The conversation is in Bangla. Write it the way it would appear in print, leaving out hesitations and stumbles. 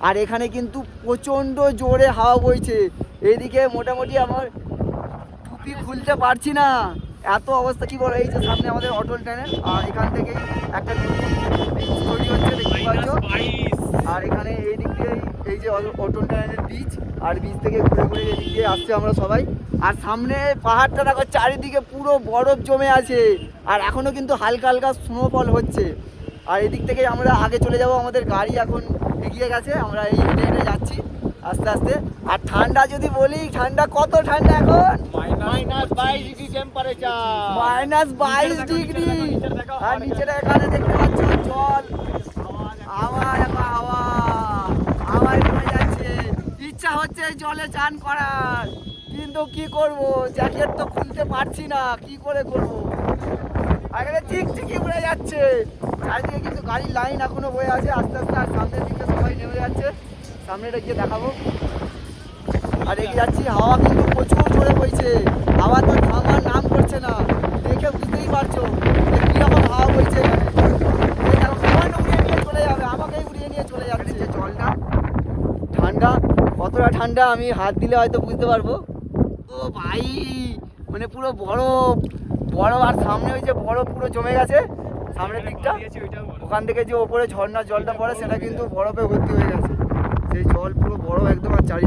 আর এখানে কিন্তু প্রচণ্ড জোরে হাওয়া বইছে। এইদিকে মোটামুটি আমার টুপি খুলতে পারছি না, এত অবস্থা। কি বলো, এই যে সামনে আমাদের অটল ট্যানেল, আর এখান থেকেই একটা বীজ তৈরি হচ্ছে দেখতে পাচ্ছ। আর এখানে এই দিক দিয়ে এই যে অটল ট্যানেলের বীজ, আর বীজ থেকে ঘুরে ঘুরে এদিক দিয়ে আসছে আমরা সবাই। আর সামনে পাহাড়টা দেখো, চারিদিকে পুরো বরফ জমে আছে, আর এখনও কিন্তু হালকা হালকা স্নোফল হচ্ছে। আর এদিক থেকে আমরা আগে চলে যাব, আমাদের গাড়ি এখন এগিয়ে গেছে, আমরা এই হেঁটে হেঁটে যাচ্ছি আস্তে আস্তে। আর ঠান্ডা যদি বলি, ঠান্ডা কত ঠান্ডা এখন, -22 টেম্পারেচার, -22 ডিগ্রি। আর নিচের এখানে দেখতে পাচ্ছ জল, আবার হাওয়া আবার নেমে যাচ্ছে। ইচ্ছা হচ্ছে জলে চান করার, কিন্তু কি করব, জ্যাকেট তো খুলতে পারছি না, কি করে করব। এখানে চিকচিকি উড়ে যাচ্ছে, চারিদিকে কিন্তু গাড়ির লাইন এখনো বয়ে আছে আস্তে আস্তে। আর সামনের দিকে সবাই নেমে যাচ্ছে, সামনেটা গিয়ে দেখাবো। আর এগিয়ে যাচ্ছি, হাওয়া কিন্তু প্রচুর জোরে বইছে, হাওয়া তো থামার নাম করছে না। দেখে বুঝতেই পারছো যে কীরকম হাওয়া বইছে এখানে। উড়িয়ে নিয়ে চলে যাবে, আমাকেই উড়িয়ে নিয়ে চলে যাচ্ছে। যে জলটা ঠান্ডা, কতটা ঠান্ডা আমি হাত দিলে হয়তো বুঝতে পারবো। ও ভাই, মানে পুরো বরফ বরফ। আর সামনে ওই যে বরফ পুরো জমে গেছে সামনের দিকটা, ওখান থেকে যে ওপরে ঝর্ণার জলটা পড়ে সেটা কিন্তু বরফে ভর্তি হয়ে গেছে। সেই জল পুরো বরফ একদম। আর চারিদিকে